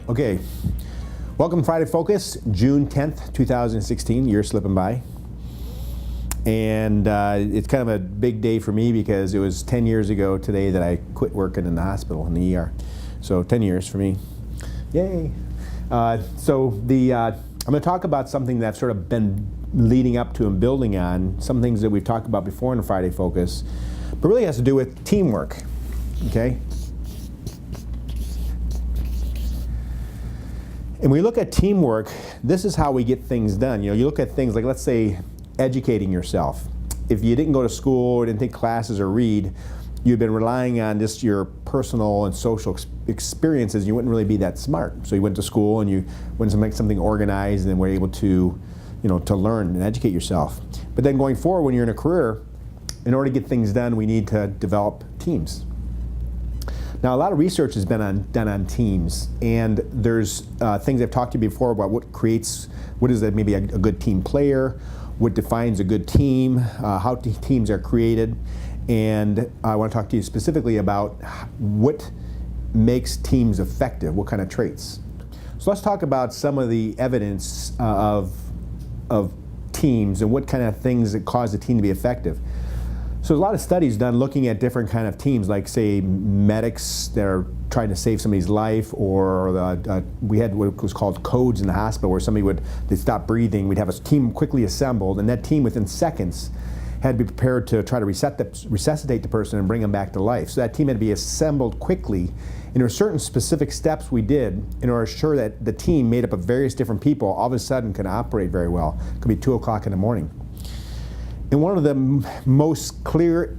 Okay, welcome to Friday Focus, June 10th, 2016. Year slipping by. And it's kind of a big day for me because it was 10 years ago today that I quit working in the hospital, in the ER. So 10 years for me. Yay. I'm going to talk about something that I've sort of been leading up to and building on, some things that we've talked about before in the Friday Focus, but really has to do with teamwork, okay? And when we look at teamwork, this is how we get things done. You know, you look at things like, let's say, educating yourself. If you didn't go to school or didn't take classes or read, you've been relying on just your personal and social experiences, you wouldn't really be that smart. So you went to school and you went to make something organized and then were able to, to learn and educate yourself. But then going forward, when you're in a career, in order to get things done, we need to develop teams. Now, a lot of research has been done on teams, and there's things I've talked to you before about what is maybe a good team player, what defines a good team, how teams are created, and I want to talk to you specifically about what makes teams effective, what kind of traits. So let's talk about some of the evidence of teams and what kind of things that cause a team to be effective. So there's a lot of studies done looking at different kind of teams, like say medics that are trying to save somebody's life, or we had what was called codes in the hospital, where they'd stop breathing, we'd have a team quickly assembled, and that team within seconds had to be prepared to try to resuscitate the person and bring them back to life. So that team had to be assembled quickly, and there were certain specific steps we did in order to ensure that the team made up of various different people all of a sudden can operate very well. It could be 2 o'clock in the morning. And one of the most clear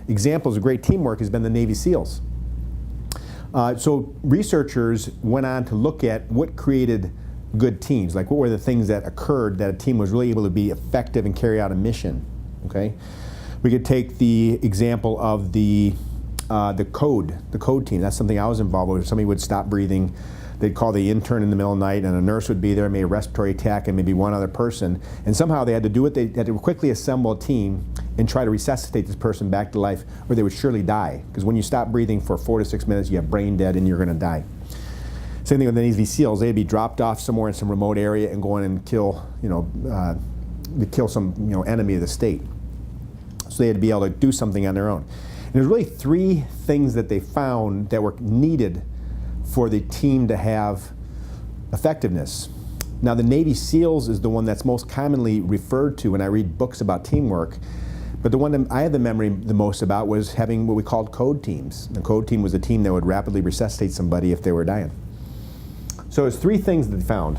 examples of great teamwork has been the Navy SEALs. So researchers went on to look at what created good teams, like what were the things that occurred that a team was really able to be effective and carry out a mission. Okay, we could take the example of the code team. That's something I was involved with. If somebody would stop breathing, they'd call the intern in the middle of the night, and a nurse would be there, made a respiratory attack, and maybe one other person. And somehow they had to do it. They had to quickly assemble a team and try to resuscitate this person back to life, or they would surely die. Because when you stop breathing for 4 to 6 minutes, you have brain dead, and you're going to die. Same thing with the Navy SEALs. They'd be dropped off somewhere in some remote area and go in and kill, some, enemy of the state. So they had to be able to do something on their own. And there's really 3 things that they found that were needed for the team to have effectiveness. Now, the Navy SEALs is the one that's most commonly referred to when I read books about teamwork, but the one that I have the memory the most about was having what we called code teams. The code team was a team that would rapidly resuscitate somebody if they were dying. So it's 3 things that they found.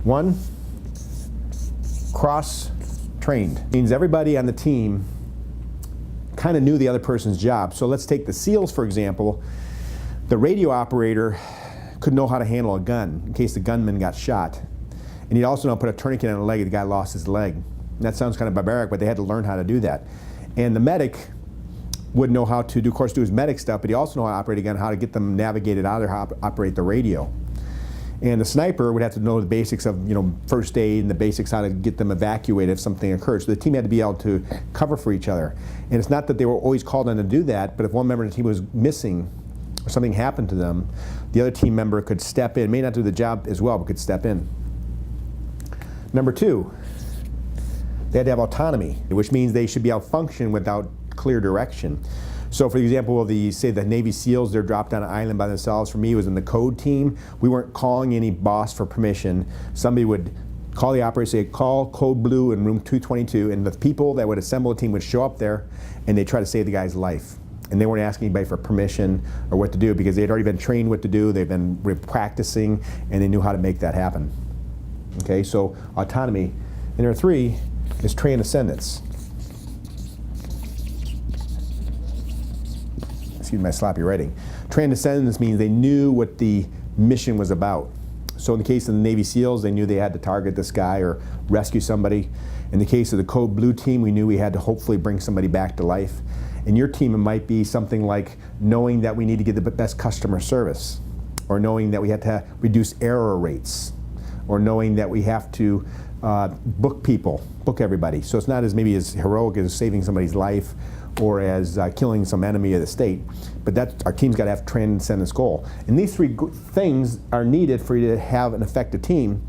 1, cross-trained. Means everybody on the team kind of knew the other person's job. So let's take the SEALs, for example. The radio operator could know how to handle a gun in case the gunman got shot. And he'd also know how to put a tourniquet on the leg if the guy lost his leg. And that sounds kind of barbaric, but they had to learn how to do that. And the medic would know how to, do his medic stuff, but he also know how to operate a gun, how to get them navigated out of there, how to operate the radio. And the sniper would have to know the basics of first aid and the basics how to get them evacuated if something occurred. So the team had to be able to cover for each other. And it's not that they were always called on to do that, but if one member of the team was missing, or something happened to them, the other team member could step in, may not do the job as well, but could step in. Number 2, they had to have autonomy, which means they should be able to function without clear direction. So for example, say the Navy SEALs, they're dropped on an island by themselves. For me, it was in the code team. We weren't calling any boss for permission. Somebody would call the operator, say, call code blue in room 222, and the people that would assemble a team would show up there, and they'd try to save the guy's life. And they weren't asking anybody for permission or what to do because they had already been trained what to do, they've been practicing, and they knew how to make that happen. Okay, so autonomy. And number 3 is train descendants. Excuse my sloppy writing. Train descendants means they knew what the mission was about. So in the case of the Navy SEALs, they knew they had to target this guy or rescue somebody. In the case of the Code Blue team, we knew we had to hopefully bring somebody back to life. In your team, it might be something like knowing that we need to get the best customer service, or knowing that we have to reduce error rates, or knowing that we have to book people, book everybody. So it's not as maybe as heroic as saving somebody's life or as killing some enemy of the state, but that our team's got to have transcendence goal. And these three things are needed for you to have an effective team.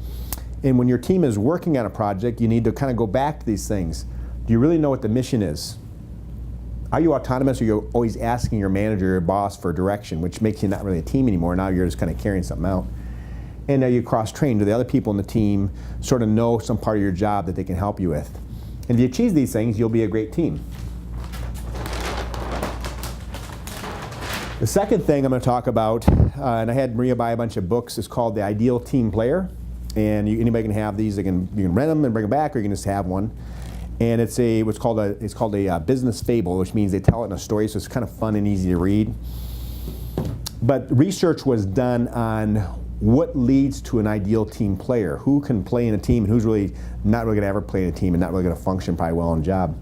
And when your team is working on a project, you need to kind of go back to these things. Do you really know what the mission is? Are you autonomous, or you're always asking your manager, your boss for direction, which makes you not really a team anymore? Now you're just kind of carrying something out. And are you cross-trained? Do the other people in the team sort of know some part of your job that they can help you with? And if you achieve these things, you'll be a great team. The second thing I'm going to talk about, and I had Maria buy a bunch of books, is called The Ideal Team Player. And anybody can have these. You can rent them and bring them back, or you can just have one. And it's called a business fable, which means they tell it in a story, so it's kind of fun and easy to read. But research was done on what leads to an ideal team player. Who can play in a team, and who's really not really going to ever play in a team and not really going to function probably well on a job.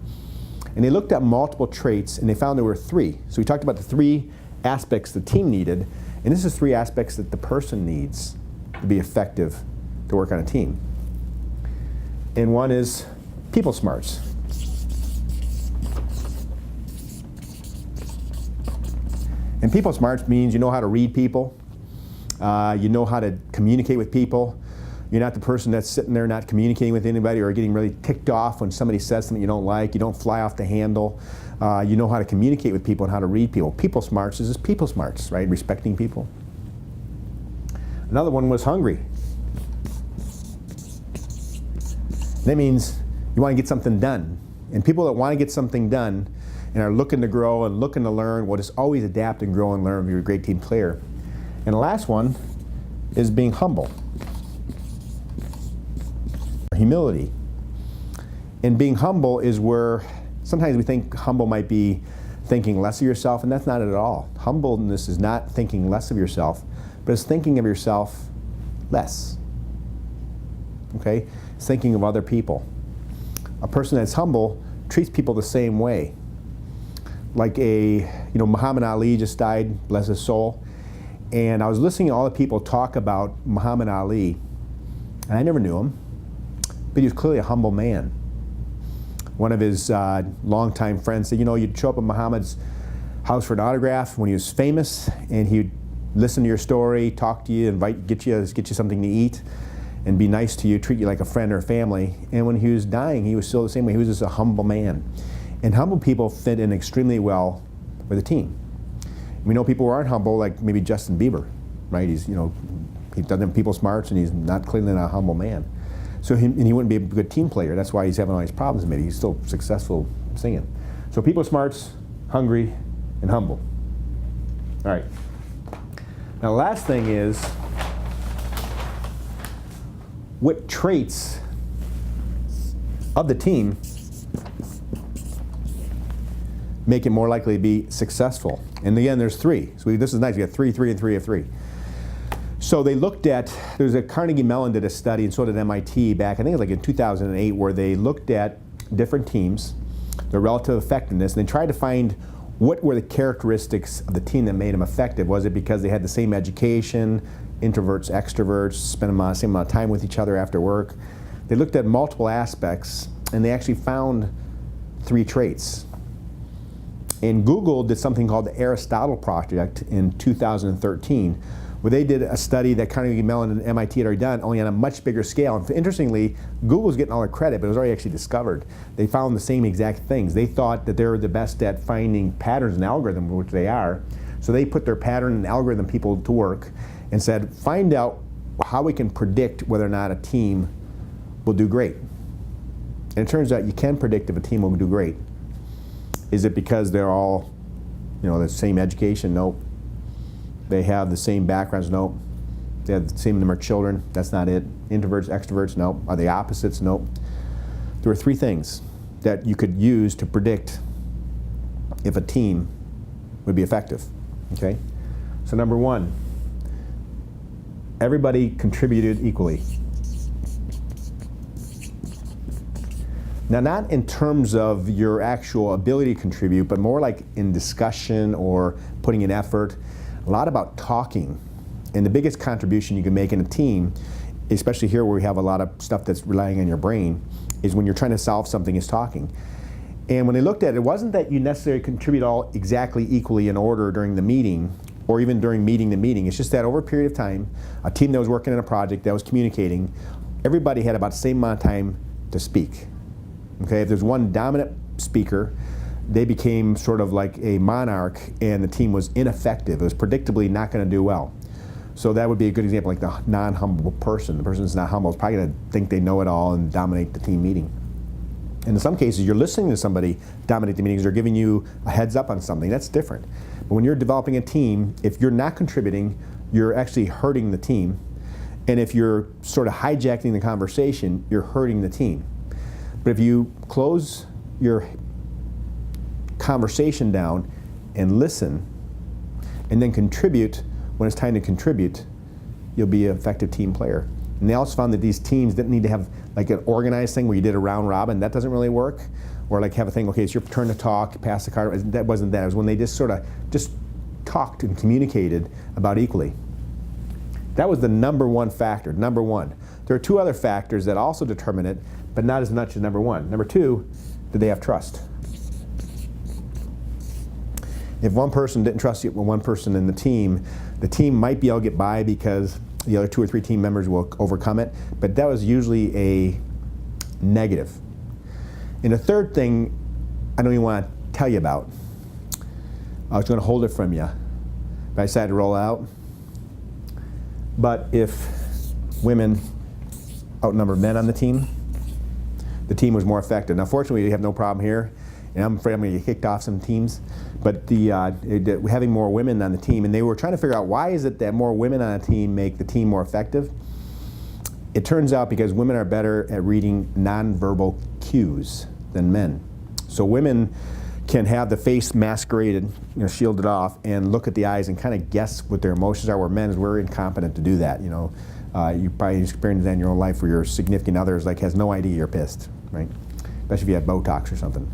And they looked at multiple traits, and they found there were 3. So we talked about the 3 aspects the team needed, and this is 3 aspects that the person needs to be effective to work on a team. And one is people smarts. And people smarts means you know how to read people, you know how to communicate with people. You're not the person that's sitting there not communicating with anybody or getting really ticked off when somebody says something you don't like. You don't fly off the handle. You know how to communicate with people and how to read people. People smarts is just people smarts, right? Respecting people. Another one was hungry. That means you want to get something done. And people that want to get something done and are looking to grow and looking to learn, will just always adapt and grow and learn if you're a great team player. And the last one is being humble. Humility. And being humble is where sometimes we think humble might be thinking less of yourself, and that's not it at all. Humbleness is not thinking less of yourself, but it's thinking of yourself less. Okay? It's thinking of other people. A person that's humble treats people the same way. Like Muhammad Ali just died, bless his soul. And I was listening to all the people talk about Muhammad Ali, and I never knew him, but he was clearly a humble man. One of his longtime friends said, you'd show up at Muhammad's house for an autograph when he was famous, and he'd listen to your story, talk to you, get you something to eat, and be nice to you, treat you like a friend or family. And when he was dying, he was still the same way. He was just a humble man. And humble people fit in extremely well with a team. We know people who aren't humble, like maybe Justin Bieber, right? He doesn't have people smarts, and he's not clearly a humble man. So he wouldn't be a good team player. That's why he's having all these problems. Maybe he's still successful singing. So people smarts, hungry, and humble. All right. Now the last thing is, what traits of the team make it more likely to be successful? And again, there's 3. So this is nice. You got 3, 3, and 3 of 3. So they looked at, there's a Carnegie Mellon did a study, and so did MIT back, I think it was like in 2008, where they looked at different teams, their relative effectiveness, and they tried to find what were the characteristics of the team that made them effective. Was it because they had the same education, introverts, extroverts, spend the same amount of time with each other after work? They looked at multiple aspects, and they actually found 3 traits. And Google did something called the Aristotle Project in 2013, where they did a study that Carnegie Mellon and MIT had already done, only on a much bigger scale. And interestingly, Google's getting all the credit, but it was already actually discovered. They found the same exact things. They thought that they were the best at finding patterns in algorithms, which they are. So they put their pattern and algorithm people to work and said, find out how we can predict whether or not a team will do great. And it turns out you can predict if a team will do great. Is it because they're all, the same education? Nope. They have the same backgrounds? Nope. They have the same number of children? That's not it. Introverts, extroverts? Nope. Are they opposites? Nope. There are 3 things that you could use to predict if a team would be effective. Okay? So number 1, everybody contributed equally. Now, not in terms of your actual ability to contribute, but more like in discussion or putting in effort. A lot about talking. And the biggest contribution you can make in a team especially here where we have a lot of stuff that's relying on your brain, is when you're trying to solve something is talking. And when they looked at it, it wasn't that you necessarily contribute all exactly equally in order during the meeting, or even during meeting to meeting. It's just that over a period of time, a team that was working on a project, that was communicating, everybody had about the same amount of time to speak. Okay, if there's one dominant speaker, they became sort of like a monarch, and the team was ineffective. It was predictably not going to do well. So that would be a good example, like the non-humble person. The person that's not humble is probably going to think they know it all and dominate the team meeting. And in some cases, you're listening to somebody dominate the meetings. They're giving you a heads up on something. That's different. But when you're developing a team, if you're not contributing, you're actually hurting the team. And if you're sort of hijacking the conversation, you're hurting the team. But if you close your conversation down and listen, and then contribute when it's time to contribute, you'll be an effective team player. And they also found that these teams didn't need to have like an organized thing where you did a round robin. That doesn't really work. Or like have a thing, okay, it's your turn to talk, pass the card. That wasn't that. It was when they just sort of just talked and communicated about equally. That was the number one factor, number one. There are two other factors that also determine it, but not as much as number one. Number two, did they have trust? If one person didn't trust one person in the team might be able to get by because the other 2 or 3 team members will overcome it, but that was usually a negative. And the third thing I don't even want to tell you about. I was going to hold it from you, but I decided to roll out. But if women outnumber men on the team was more effective. Now fortunately we have no problem here, and I'm afraid I'm going to get kicked off some teams. But having more women on the team, and they were trying to figure out why is it that more women on a team make the team more effective. It turns out because women are better at reading nonverbal cues than men. So women can have the face masqueraded, shielded off, and look at the eyes and kind of guess what their emotions are, where men, we're incompetent to do that. You probably experienced that in your own life where your significant other has no idea you're pissed, right? Especially if you have Botox or something.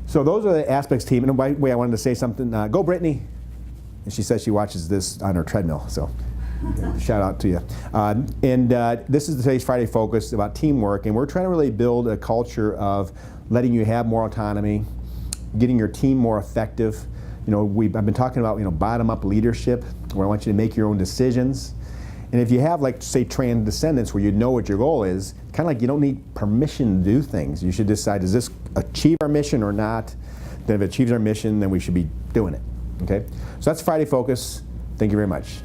So those are the aspects team. And by the way, I wanted to say something. Go Brittany. And she says she watches this on her treadmill. So shout out to you. This is today's Friday Focus about teamwork. And we're trying to really build a culture of letting you have more autonomy, getting your team more effective. I've been talking about bottom-up leadership, where I want you to make your own decisions. And if you have, like, say, descendants, where you know what your goal is, kind of like you don't need permission to do things. You should decide, does this achieve our mission or not? Then if it achieves our mission, then we should be doing it. Okay? So that's Friday Focus. Thank you very much.